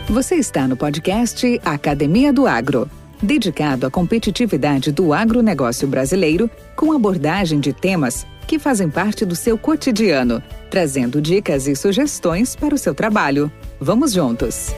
Você está no podcast Academia do Agro, dedicado à competitividade do agronegócio brasileiro, com abordagem de temas que fazem parte do seu cotidiano, trazendo dicas e sugestões para o seu trabalho. Vamos juntos!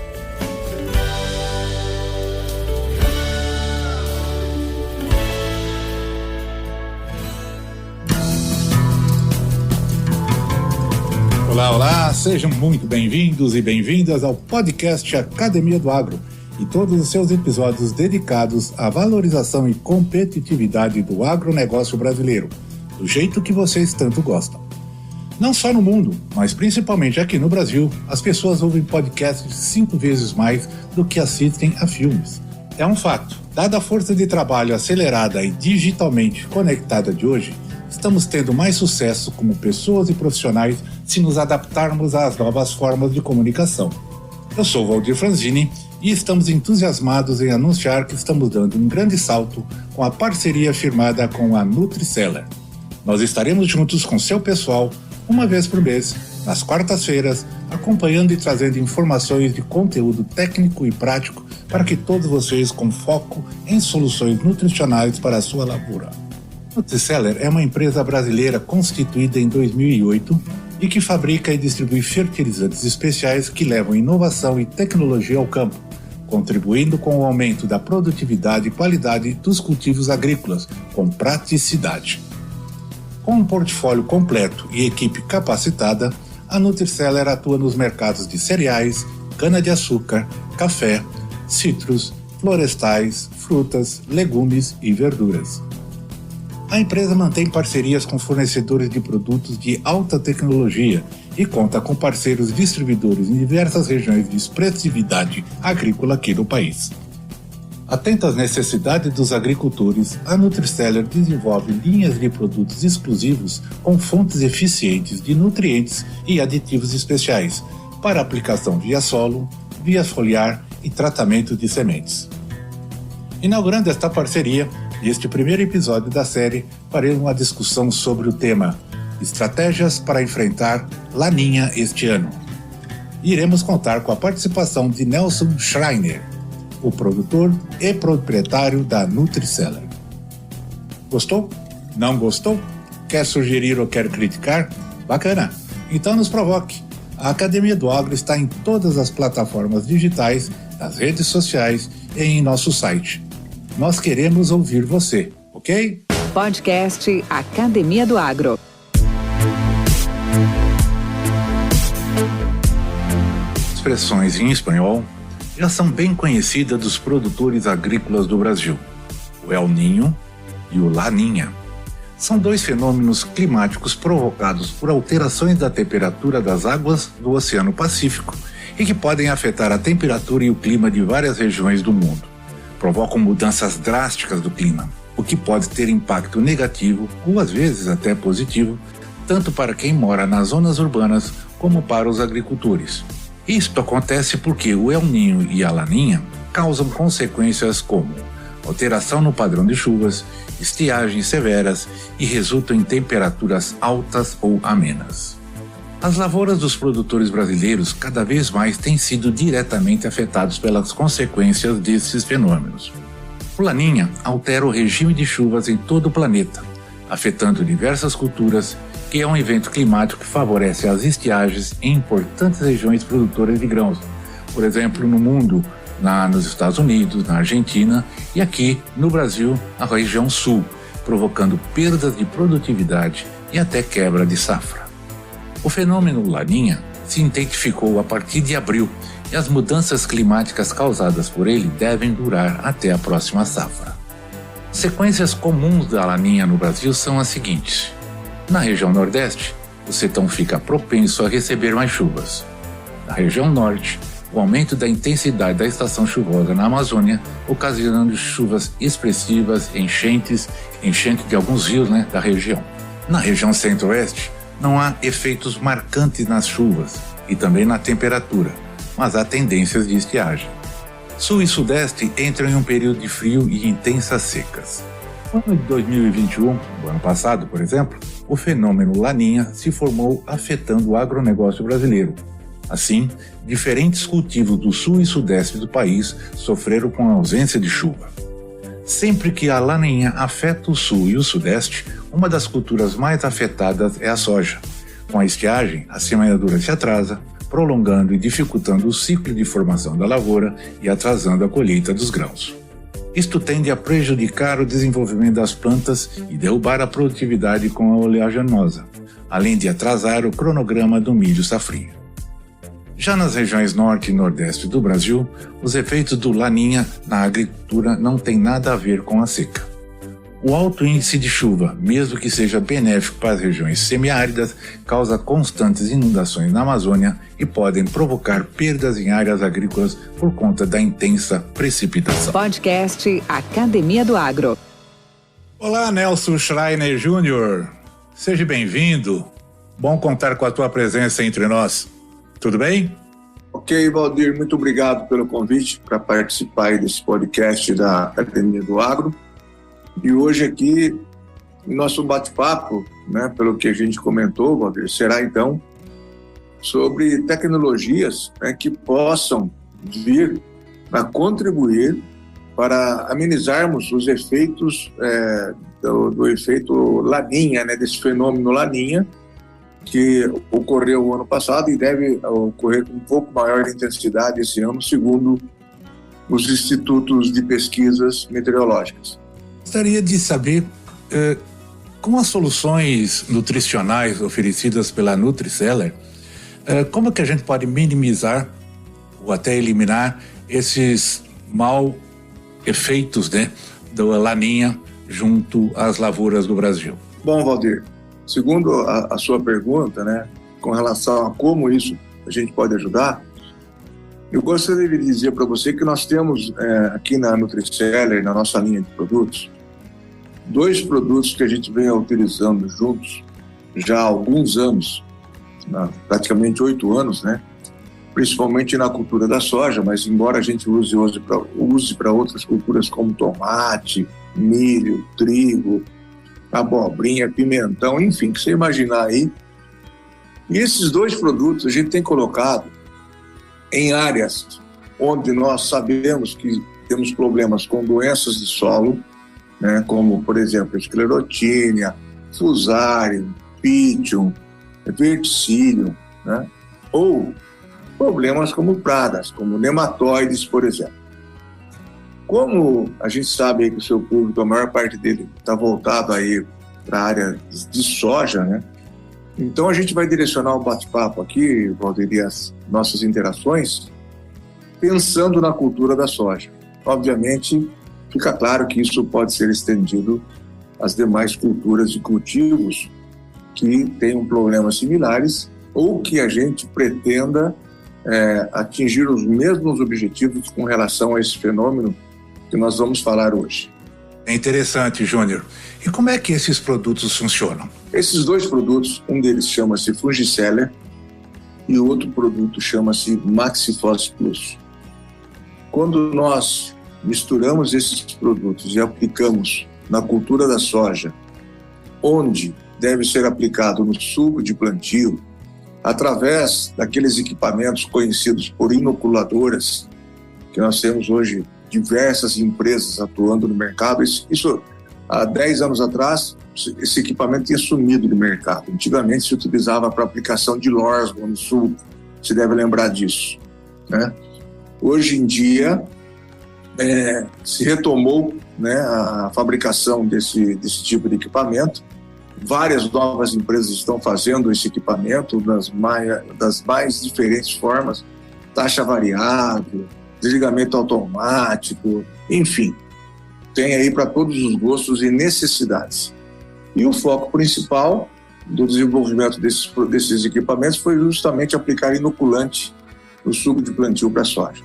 Olá, sejam muito bem-vindos e bem-vindas ao podcast Academia do Agro e todos os seus episódios dedicados à valorização e competitividade do agronegócio brasileiro, do jeito que vocês tanto gostam. Não só no mundo, mas principalmente aqui no Brasil, as pessoas ouvem podcasts 5 vezes mais do que assistem a filmes. É um fato. Dada a força de trabalho acelerada e digitalmente conectada de hoje, estamos tendo mais sucesso como pessoas e profissionais se nos adaptarmos às novas formas de comunicação. Eu sou Valdir Franzini e estamos entusiasmados em anunciar que estamos dando um grande salto com a parceria firmada com a Nutriceller. Nós estaremos juntos com seu pessoal uma vez por mês, nas quartas-feiras, acompanhando e trazendo informações de conteúdo técnico e prático para que todos vocês com foco em soluções nutricionais para a sua lavoura. Nutriceller é uma empresa brasileira constituída em 2008 e que fabrica e distribui fertilizantes especiais que levam inovação e tecnologia ao campo, contribuindo com o aumento da produtividade e qualidade dos cultivos agrícolas, com praticidade. Com um portfólio completo e equipe capacitada, a Nutriceller atua nos mercados de cereais, cana-de-açúcar, café, citros, florestais, frutas, legumes e verduras. A empresa mantém parcerias com fornecedores de produtos de alta tecnologia e conta com parceiros distribuidores em diversas regiões de expressividade agrícola aqui no país. Atenta às necessidades dos agricultores, a Nutriceller desenvolve linhas de produtos exclusivos com fontes eficientes de nutrientes e aditivos especiais para aplicação via solo, via foliar e tratamento de sementes. Inaugurando esta parceria, neste primeiro episódio da série, faremos uma discussão sobre o tema Estratégias para enfrentar Laninha este ano. E iremos contar com a participação de Nelson Schreiner, o produtor e proprietário da Nutriceller. Gostou? Não gostou? Quer sugerir ou quer criticar? Bacana! Então nos provoque! A Academia do Agro está em todas as plataformas digitais, nas redes sociais e em nosso site. Nós queremos ouvir você, ok? Podcast Academia do Agro. Expressões em espanhol já são bem conhecidas dos produtores agrícolas do Brasil. O El Niño e o Laninha. São dois fenômenos climáticos provocados por alterações da temperatura das águas do Oceano Pacífico e que podem afetar a temperatura e o clima de várias regiões do mundo. Provocam mudanças drásticas do clima, o que pode ter impacto negativo ou às vezes até positivo, tanto para quem mora nas zonas urbanas como para os agricultores. Isto acontece porque o El Niño e a Laninha causam consequências como alteração no padrão de chuvas, estiagens severas e resultam em temperaturas altas ou amenas. As lavouras dos produtores brasileiros cada vez mais têm sido diretamente afetados pelas consequências desses fenômenos. O Laninha altera o regime de chuvas em todo o planeta, afetando diversas culturas, que é um evento climático que favorece as estiagens em importantes regiões produtoras de grãos, por exemplo, no mundo, nos Estados Unidos, na Argentina e aqui no Brasil, na região sul, provocando perdas de produtividade e até quebra de safra. O fenômeno Laninha se intensificou a partir de abril e as mudanças climáticas causadas por ele devem durar até a próxima safra. Sequências comuns da Laninha no Brasil são as seguintes. Na região Nordeste, o sertão fica propenso a receber mais chuvas. Na região Norte, o aumento da intensidade da estação chuvosa na Amazônia, ocasionando chuvas expressivas, enchente de alguns rios da região. Na região Centro-Oeste, não há efeitos marcantes nas chuvas e também na temperatura, mas há tendências de estiagem. Sul e Sudeste entram em um período de frio e intensas secas. No ano de 2021, o ano passado, por exemplo, o fenômeno Laninha se formou afetando o agronegócio brasileiro. Assim, diferentes cultivos do sul e sudeste do país sofreram com a ausência de chuva. Sempre que a laninha afeta o sul e o sudeste, uma das culturas mais afetadas é a soja. Com a estiagem, a semeadura se atrasa, prolongando e dificultando o ciclo de formação da lavoura e atrasando a colheita dos grãos. Isto tende a prejudicar o desenvolvimento das plantas e derrubar a produtividade com a oleaginosa, além de atrasar o cronograma do milho safrinha. Já nas regiões norte e nordeste do Brasil, os efeitos do Laninha na agricultura não têm nada a ver com a seca. O alto índice de chuva, mesmo que seja benéfico para as regiões semiáridas, causa constantes inundações na Amazônia e podem provocar perdas em áreas agrícolas por conta da intensa precipitação. Podcast Academia do Agro. Olá, Nelson Schreiner Jr. Seja bem-vindo. Bom contar com a tua presença entre nós. Tudo bem? Ok, Valdir, muito obrigado pelo convite para participar desse podcast da Academia do Agro. E hoje aqui, nosso bate-papo, pelo que a gente comentou, Valdir, será então sobre tecnologias que possam vir a contribuir para amenizarmos os efeitos do efeito Laninha, desse fenômeno Laninha, que ocorreu o ano passado e deve ocorrer com um pouco maior intensidade esse ano, segundo os institutos de pesquisas meteorológicas. Gostaria de saber, com as soluções nutricionais oferecidas pela Nutriceller, como que a gente pode minimizar ou até eliminar esses maus efeitos da Laninha junto às lavouras do Brasil? Bom, Valdir, segundo a sua pergunta, com relação a como isso a gente pode ajudar, eu gostaria de dizer para você que nós temos aqui na Nutriceller, na nossa linha de produtos, 2 produtos que a gente vem utilizando juntos já há alguns anos, praticamente 8 anos, principalmente na cultura da soja, mas embora a gente use para outras culturas como tomate, milho, trigo, abobrinha, pimentão, enfim, que você imaginar aí. E esses 2 produtos a gente tem colocado em áreas onde nós sabemos que temos problemas com doenças de solo, como, por exemplo, esclerotínia, fusarium, pitium, verticillium, ou problemas como pragas, como nematóides, por exemplo. Como a gente sabe aí que o seu público, a maior parte dele está voltado aí para a área de soja, então a gente vai direcionar o bate-papo aqui, Valdir, e as nossas interações, pensando na cultura da soja. Obviamente, fica claro que isso pode ser estendido às demais culturas e cultivos que tenham problemas similares ou que a gente pretenda atingir os mesmos objetivos com relação a esse fenômeno que nós vamos falar hoje. É interessante, Júnior. E como é que esses produtos funcionam? Esses 2 produtos, um deles chama-se Fungiceller e o outro produto chama-se Maxifos Plus. Quando nós misturamos esses produtos e aplicamos na cultura da soja, onde deve ser aplicado no suco de plantio, através daqueles equipamentos conhecidos por inoculadoras, que nós temos hoje diversas empresas atuando no mercado. Isso há 10 anos atrás, esse equipamento tinha sumido do mercado. Antigamente se utilizava para aplicação de lorsma no suco, você deve lembrar disso. Hoje em dia, se retomou a fabricação desse tipo de equipamento. Várias novas empresas estão fazendo esse equipamento das mais diferentes formas, taxa variável, desligamento automático, enfim, tem aí para todos os gostos e necessidades. E o foco principal do desenvolvimento desses equipamentos foi justamente aplicar inoculante no suco de plantio para soja.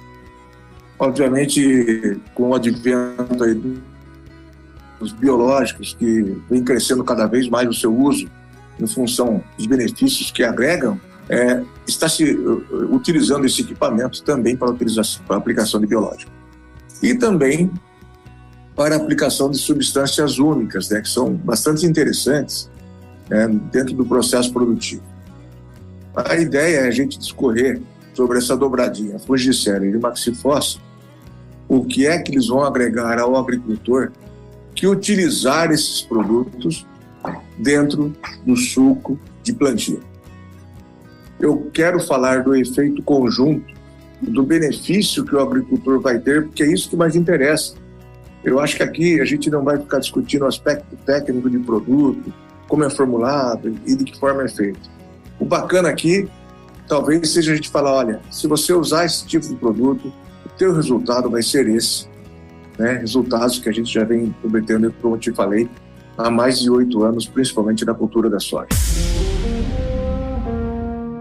Obviamente, com o advento aí dos biológicos, que vem crescendo cada vez mais o seu uso em função dos benefícios que agregam, está se utilizando esse equipamento também para a aplicação de biológico. E também para a aplicação de substâncias úmicas, que são bastante interessantes dentro do processo produtivo. A ideia é a gente discorrer sobre essa dobradinha, Fungicélere e Maxifossa, o que é que eles vão agregar ao agricultor que utilizar esses produtos dentro do suco de plantio. Eu quero falar do efeito conjunto, do benefício que o agricultor vai ter, porque é isso que mais interessa. Eu acho que aqui a gente não vai ficar discutindo o aspecto técnico de produto, como é formulado e de que forma é feito. O bacana aqui, talvez seja a gente falar, olha, se você usar esse tipo de produto, o teu resultado vai ser esse, né? Resultados que a gente já vem obtendo, como eu te falei, há mais de 8 anos, principalmente na cultura da soja.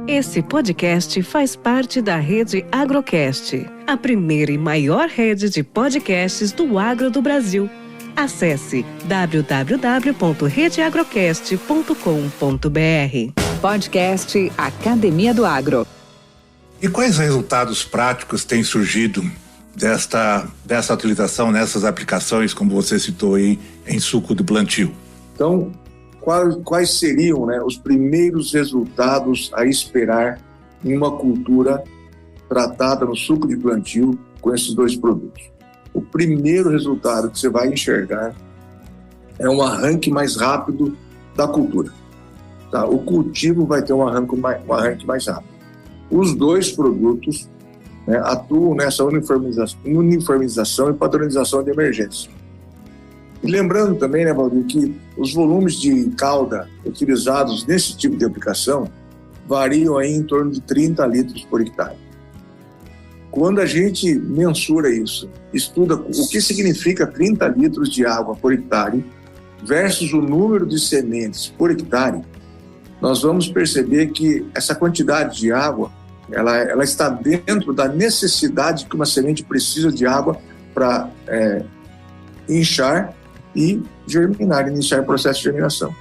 Esse podcast faz parte da rede Agrocast, a primeira e maior rede de podcasts do agro do Brasil. Acesse www.redeagrocast.com.br. Podcast Academia do Agro. E quais resultados práticos têm surgido dessa utilização nessas aplicações, como você citou aí, em suco de plantio? Então, quais seriam, né, os primeiros resultados a esperar em uma cultura tratada no suco de plantio com esses 2 produtos? O primeiro resultado que você vai enxergar é um arranque mais rápido da cultura. Tá? O cultivo vai ter um arranque mais rápido. Os 2 produtos, né, atuam nessa uniformização e padronização de emergência. E lembrando também, né, Valdir, que os volumes de calda utilizados nesse tipo de aplicação variam aí em torno de 30 litros por hectare. Quando a gente mensura isso, estuda o que significa 30 litros de água por hectare versus o número de sementes por hectare, nós vamos perceber que essa quantidade de água ela está dentro da necessidade que uma semente precisa de água para inchar e germinar, iniciar o processo de germinação.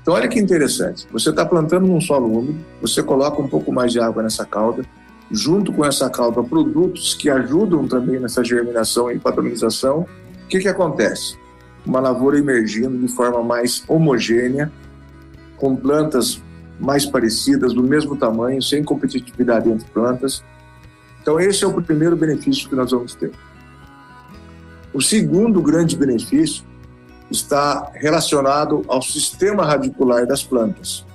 Então, olha que interessante. Você está plantando num solo úmido, você coloca um pouco mais de água nessa calda, junto com essa calda, produtos que ajudam também nessa germinação e padronização. O que acontece? Uma lavoura emergindo de forma mais homogênea, com plantas mais parecidas, do mesmo tamanho, sem competitividade entre plantas. Então, esse é o primeiro benefício que nós vamos ter. O segundo grande benefício está relacionado ao sistema radicular das plantas.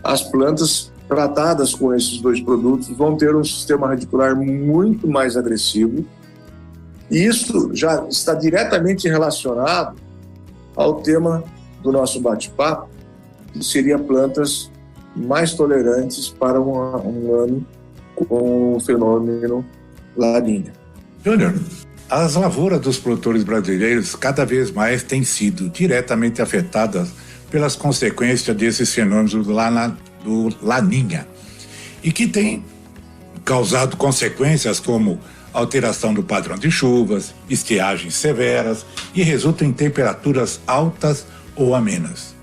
As plantas tratadas com esses 2 produtos vão ter um sistema radicular muito mais agressivo, e isso já está diretamente relacionado ao tema do nosso bate-papo, que seria plantas mais tolerantes para um ano com o fenômeno La Niña. Júnior, as lavouras dos produtores brasileiros cada vez mais têm sido diretamente afetadas pelas consequências desses fenômenos do La Niña, e que tem causado consequências como alteração do padrão de chuvas, estiagens severas e resultam em temperaturas altas ou amenas.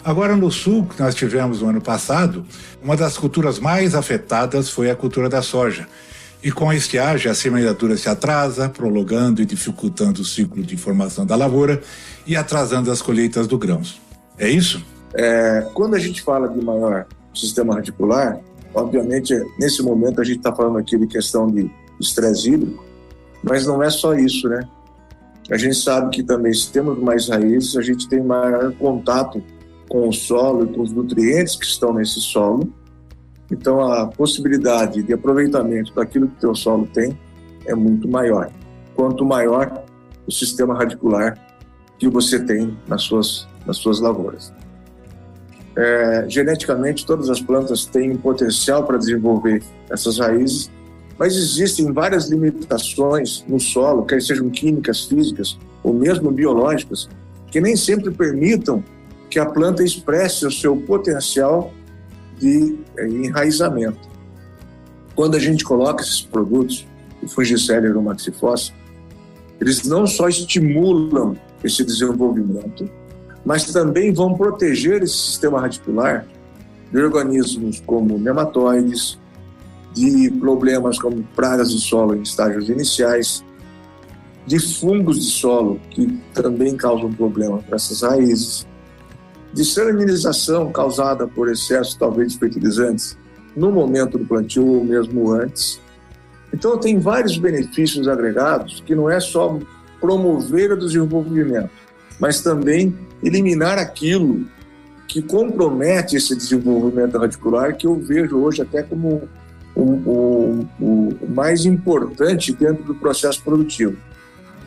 Agora, no sul, que nós tivemos no ano passado, uma das culturas mais afetadas foi a cultura da soja. E com a estiagem, a semeadura se atrasa, prolongando e dificultando o ciclo de formação da lavoura e atrasando as colheitas do grãos. É isso? Quando a gente fala de maior sistema radicular, obviamente, nesse momento a gente está falando aqui de questão de estresse hídrico, mas não é só isso, né? A gente sabe que também, se temos mais raízes, a gente tem maior contato com o solo e com os nutrientes que estão nesse solo. Então, a possibilidade de aproveitamento daquilo que o teu solo tem é muito maior. Quanto maior o sistema radicular que você tem nas suas lavouras. Geneticamente, todas as plantas têm um potencial para desenvolver essas raízes, mas existem várias limitações no solo, quer sejam químicas, físicas ou mesmo biológicas, que nem sempre permitam que a planta expresse o seu potencial de enraizamento. Quando a gente coloca esses produtos, o Fungicélere e o Maxifossa, eles não só estimulam esse desenvolvimento, mas também vão proteger esse sistema radicular de organismos como nematóides, de problemas como pragas de solo em estágios iniciais, de fungos de solo que também causam problema para essas raízes, de salinização causada por excesso talvez de fertilizantes no momento do plantio ou mesmo antes. Então, tem vários benefícios agregados que não é só promover o desenvolvimento, mas também eliminar aquilo que compromete esse desenvolvimento radicular, que eu vejo hoje até como o mais importante dentro do processo produtivo.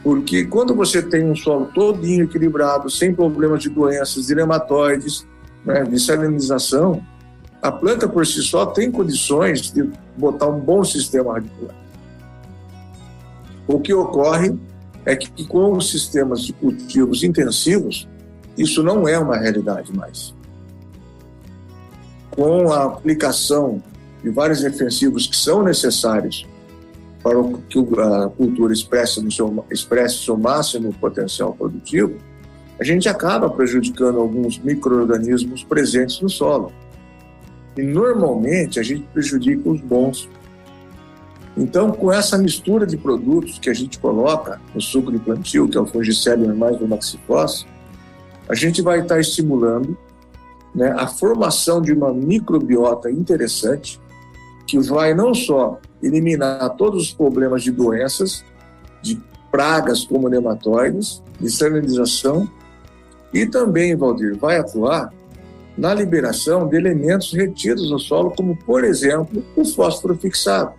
Porque quando você tem um solo todinho equilibrado, sem problemas de doenças, de nematóides, né, de salinização, a planta por si só tem condições de botar um bom sistema radicular. O que ocorre é que com os sistemas de cultivos intensivos, isso não é uma realidade mais. Com a aplicação de vários defensivos que são necessários para que a cultura expresse seu máximo potencial produtivo, a gente acaba prejudicando alguns micro-organismos presentes no solo. E, normalmente, a gente prejudica os bons. Então, com essa mistura de produtos que a gente coloca no suco de plantio, que é o fungicida mais o maxifós, a gente vai estar estimulando, né, a formação de uma microbiota interessante, que vai não só eliminar todos os problemas de doenças, de pragas como nematóides, de salinização, e também, Valdir, vai atuar na liberação de elementos retidos no solo, como, por exemplo, o fósforo fixado.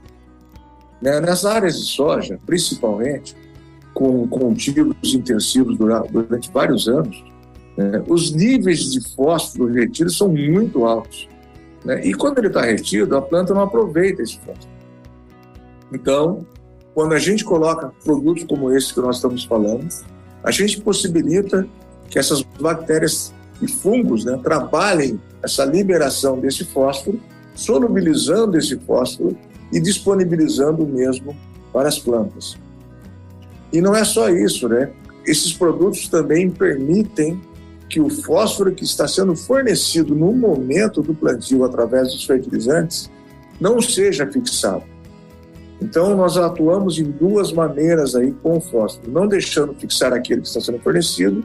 Nas áreas de soja, principalmente, com cultivos intensivos durante vários anos, os níveis de fósforo retidos são muito altos. E quando ele está retido, a planta não aproveita esse fósforo. Então, quando a gente coloca produtos como esse que nós estamos falando, a gente possibilita que essas bactérias e fungos, né, trabalhem essa liberação desse fósforo, solubilizando esse fósforo e disponibilizando o mesmo para as plantas. E não é só isso, né? Esses produtos também permitem que o fósforo que está sendo fornecido no momento do plantio através dos fertilizantes não seja fixado. Então, nós atuamos em duas maneiras aí com o fósforo, não deixando fixar aquilo que está sendo fornecido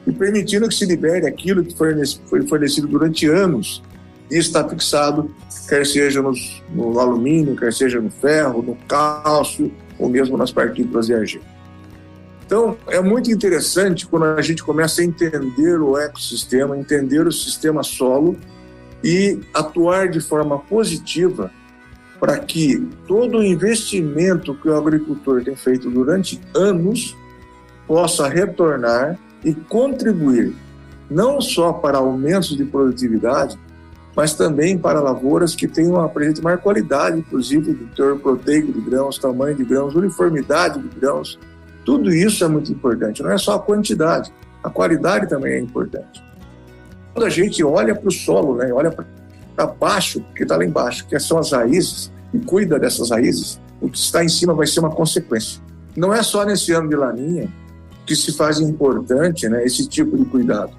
e permitindo que se libere aquilo que foi fornecido durante anos e está fixado, quer seja no alumínio, quer seja no ferro, no cálcio ou mesmo nas partículas de argila. Então, é muito interessante quando a gente começa a entender o ecossistema, entender o sistema solo e atuar de forma positiva para que todo o investimento que o agricultor tem feito durante anos possa retornar e contribuir não só para aumentos de produtividade, mas também para lavouras que tenham apresentam maior qualidade, inclusive do teor proteico de grãos, tamanho de grãos, uniformidade de grãos. Tudo isso é muito importante, não é só a quantidade, a qualidade também é importante. Quando a gente olha para o solo, né, olha para baixo, que está lá embaixo, que são as raízes, e cuida dessas raízes, o que está em cima vai ser uma consequência. Não é só nesse ano de laninha que se faz importante, né, esse tipo de cuidado.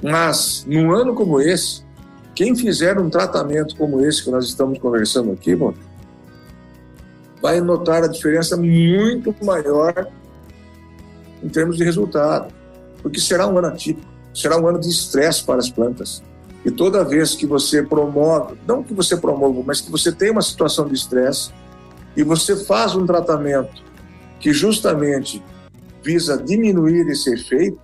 Mas, num ano como esse, quem fizer um tratamento como esse que nós estamos conversando aqui, bom, vai notar a diferença muito maior em termos de resultado, porque será um ano atípico, será um ano de estresse para as plantas. E toda vez que você promove, não que você promova, mas que você tem uma situação de estresse e você faz um tratamento que justamente visa diminuir esse efeito,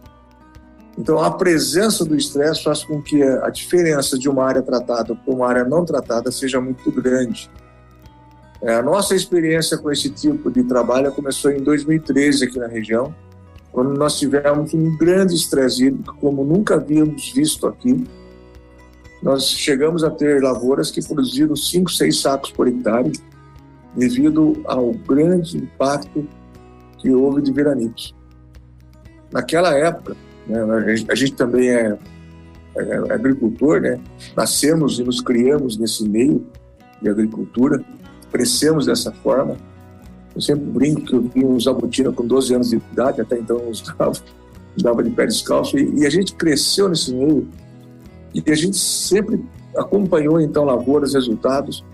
então a presença do estresse faz com que a diferença de uma área tratada para uma área não tratada seja muito grande. A nossa experiência com esse tipo de trabalho começou em 2013 aqui na região, quando nós tivemos um grande estresse hídrico, como nunca havíamos visto aqui. Nós chegamos a ter lavouras que produziram 5, 6 sacos por hectare, devido ao grande impacto que houve de veranicos. Naquela época, né, a gente também é agricultor, né? Nascemos e nos criamos nesse meio de agricultura, crescemos dessa forma. Eu sempre brinco que eu vim usar botina com 12 anos de idade, até então eu usava de pé descalço, e a gente cresceu nesse meio, e a gente sempre acompanhou então lavouras, resultados,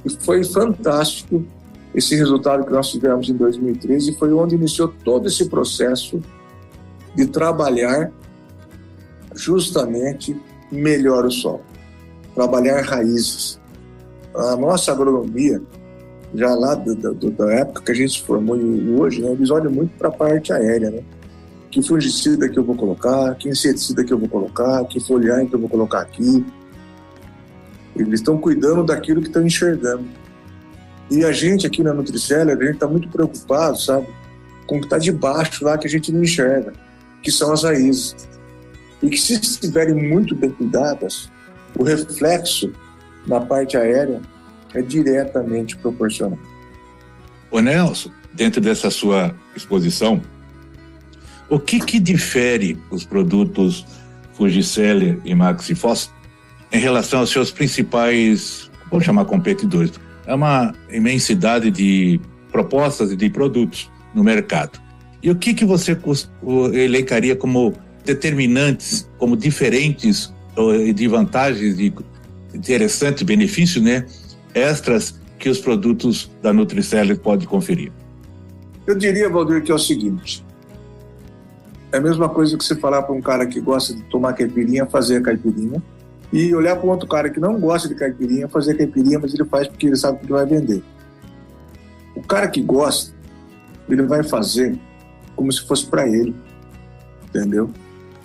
e foi fantástico esse resultado que nós tivemos em 2013, foi onde iniciou todo esse processo de trabalhar justamente melhor o solo, trabalhar raízes, a nossa agronomia, já lá da época que a gente se formou e hoje, né, eles olham muito para a parte aérea, né? Que fungicida que eu vou colocar, que inseticida que eu vou colocar, que foliagem que eu vou colocar aqui. Eles estão cuidando daquilo que estão enxergando. E a gente aqui na Nutriceller, a gente está muito preocupado, sabe, com o que está debaixo lá que a gente não enxerga, que são as raízes. E que se estiverem muito bem cuidadas, o reflexo na parte aérea é diretamente proporcional. Ô Nelson, dentro dessa sua exposição, o que difere os produtos Fugiceller e Maxifos em relação aos seus principais, vou chamar competidores? É uma imensidade de propostas e de produtos no mercado. E o que você elencaria como determinantes, como diferentes de vantagens, de interessantes benefícios, né, extras que os produtos da Nutriceller podem conferir? Eu diria, Valdir, que é o seguinte: é a mesma coisa que você falar para um cara que gosta de tomar caipirinha, fazer a caipirinha, e olhar para um outro cara que não gosta de caipirinha, fazer caipirinha, mas ele faz porque ele sabe que ele vai vender. O cara que gosta, ele vai fazer como se fosse para ele, entendeu?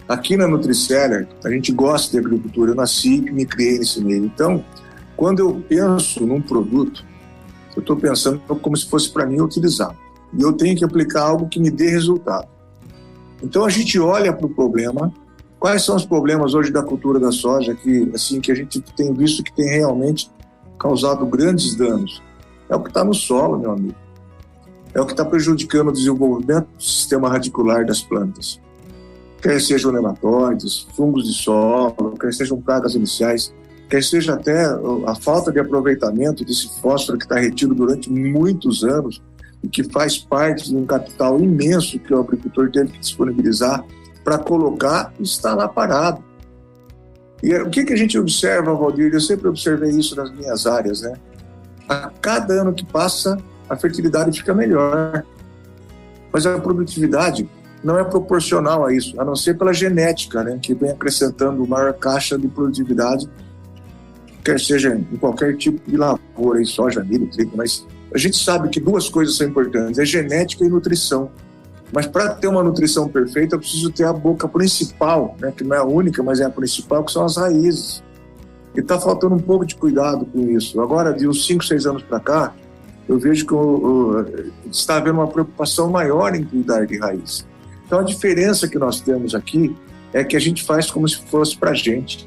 Aqui na Nutriceller, a gente gosta de agricultura, eu nasci e me criei nesse meio. Então, quando eu penso num produto, eu estou pensando como se fosse para mim utilizar. E eu tenho que aplicar algo que me dê resultado. Então, a gente olha para o problema. Quais são os problemas hoje da cultura da soja que a gente tem visto que tem realmente causado grandes danos? É o que está no solo, meu amigo. É o que está prejudicando o desenvolvimento do sistema radicular das plantas. Quer sejam nematóides, fungos de solo, quer sejam pragas iniciais, quer seja até a falta de aproveitamento desse fósforo que está retido durante muitos anos e que faz parte de um capital imenso que o agricultor teve que disponibilizar para colocar e está lá parado. E o que a gente observa, Valdir? Eu sempre observei isso nas minhas áreas, né? A cada ano que passa, a fertilidade fica melhor. Mas a produtividade não é proporcional a isso, a não ser pela genética, né? Que vem acrescentando maior caixa de produtividade, quer seja em qualquer tipo de lavoura, aí, soja, milho, trigo, mas a gente sabe que duas coisas são importantes, é genética e nutrição. Mas para ter uma nutrição perfeita, eu preciso ter a boca principal, né, que não é a única, mas é a principal, que são as raízes. E está faltando um pouco de cuidado com isso. Agora, de uns 5, 6 anos para cá, eu vejo que está havendo uma preocupação maior em cuidar de raiz. Então, a diferença que nós temos aqui é que a gente faz como se fosse para a gente.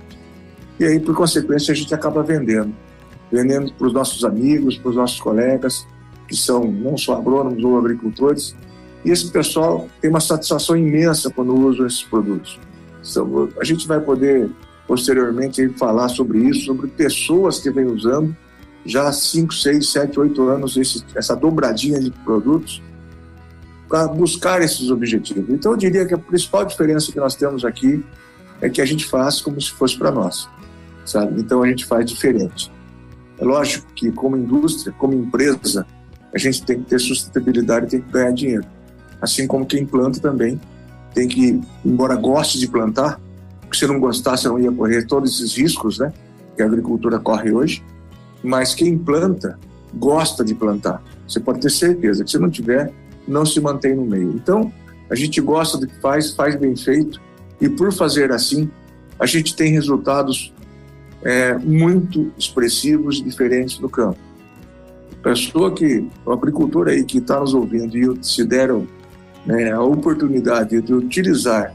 E aí, por consequência, a gente acaba vendendo para os nossos amigos, para os nossos colegas, que são não só agrônomos ou agricultores. E esse pessoal tem uma satisfação imensa quando usa esses produtos. Então, a gente vai poder, posteriormente, falar sobre isso, sobre pessoas que vêm usando já há 5, 6, 7, 8 anos essa dobradinha de produtos para buscar esses objetivos. Então, eu diria que a principal diferença que nós temos aqui é que a gente faz como se fosse para nós, sabe? Então, a gente faz diferente. É lógico que, como indústria, como empresa, a gente tem que ter sustentabilidade e tem que ganhar dinheiro. Assim como quem planta também tem que, embora goste de plantar, porque se não gostasse, você não ia correr todos esses riscos, né, que a agricultura corre hoje, mas quem planta gosta de plantar. Você pode ter certeza que se não tiver, não se mantém no meio. Então, a gente gosta do que faz bem feito, e por fazer assim, a gente tem resultados muito expressivos e diferentes no campo. O agricultor aí que está nos ouvindo e se deram a oportunidade de utilizar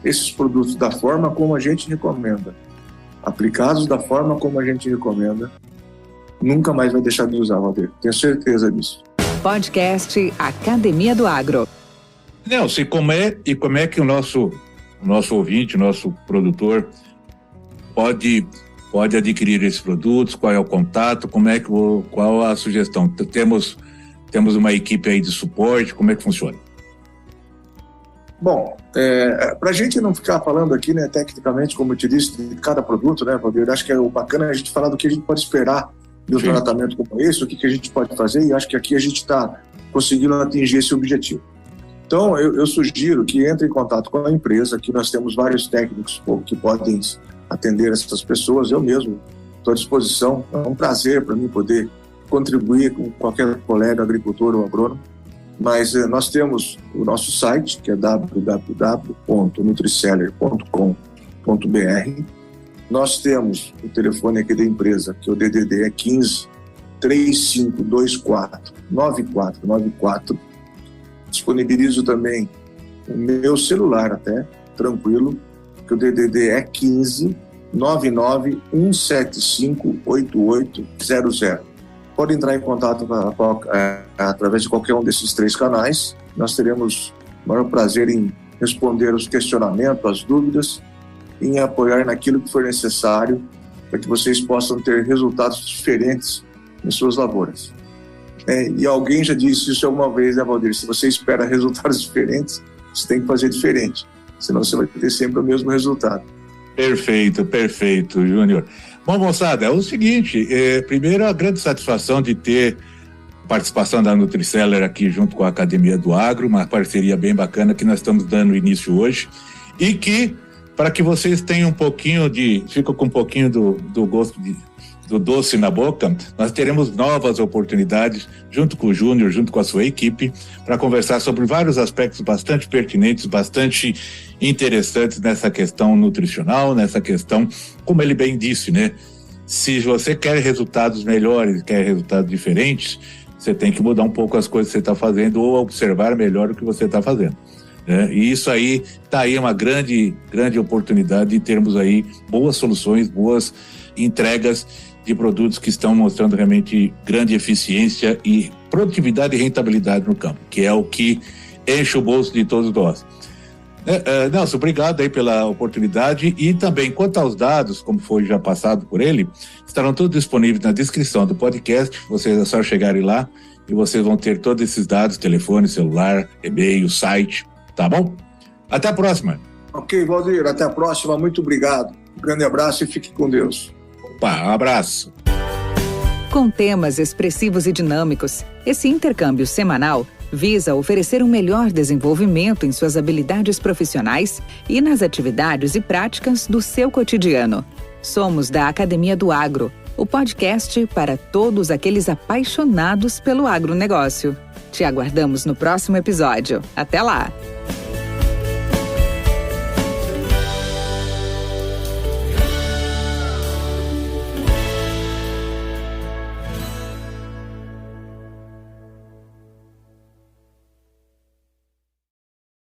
esses produtos da forma como a gente recomenda, aplicados da forma como a gente recomenda, nunca mais vai deixar de usar, Valdir. Tenho certeza disso. Podcast Academia do Agro. Nelson, como é que o nosso ouvinte, o nosso produtor pode adquirir esses produtos? Qual é o contato? Qual a sugestão? Temos uma equipe aí de suporte, como é que funciona? Bom, para a gente não ficar falando aqui, né, tecnicamente, como eu te disse, de cada produto, né, Valdir, acho que é o bacana a gente falar do que a gente pode esperar de um tratamento como esse, o que a gente pode fazer, e acho que aqui a gente está conseguindo atingir esse objetivo. Então, eu sugiro que entre em contato com a empresa, que nós temos vários técnicos que podem atender essas pessoas. Eu mesmo Estou à disposição. É um prazer para mim poder contribuir com qualquer colega agricultor ou agrônomo. Mas nós temos o nosso site, que é www.nutriceller.com.br. Nós temos o telefone aqui da empresa, que o DDD é 15 3524 9494. Disponibilizo também o meu celular até, tranquilo, que o DDD é 15 99 175 8800. Pode entrar em contato através de qualquer um desses 3 canais. Nós teremos o maior prazer em responder os questionamentos, as dúvidas, em apoiar naquilo que for necessário para que vocês possam ter resultados diferentes em suas lavouras. E alguém já disse isso alguma vez, né, Valdir? Se você espera resultados diferentes, você tem que fazer diferente, senão você vai ter sempre o mesmo resultado. Perfeito, Júnior. Bom, moçada, é o seguinte, primeiro a grande satisfação de ter participação da Nutriceller aqui junto com a Academia do Agro, uma parceria bem bacana que nós estamos dando início hoje, e que, para que vocês tenham ficam com um pouquinho do gosto do doce na boca, nós teremos novas oportunidades junto com o Júnior, junto com a sua equipe, para conversar sobre vários aspectos bastante pertinentes, bastante interessantes nessa questão nutricional, nessa questão, como ele bem disse, né? Se você quer resultados melhores, quer resultados diferentes, você tem que mudar um pouco as coisas que você está fazendo ou observar melhor o que você está fazendo. E isso aí está aí uma grande oportunidade de termos aí boas soluções, boas entregas de produtos que estão mostrando realmente grande eficiência e produtividade e rentabilidade no campo, que é o que enche o bolso de todos nós. Nelson, obrigado aí pela oportunidade, e também quanto aos dados, como foi já passado por ele, estarão todos disponíveis na descrição do podcast. Vocês é só chegarem lá e vocês vão ter todos esses dados, telefone, celular, e-mail, site, tá bom? Até a próxima. Ok, Valdir, até a próxima, muito obrigado. Um grande abraço e fique com Deus. Opa, um abraço. Com temas expressivos e dinâmicos, esse intercâmbio semanal visa oferecer um melhor desenvolvimento em suas habilidades profissionais e nas atividades e práticas do seu cotidiano. Somos da Academia do Agro, o podcast para todos aqueles apaixonados pelo agronegócio. Te aguardamos no próximo episódio. Até lá!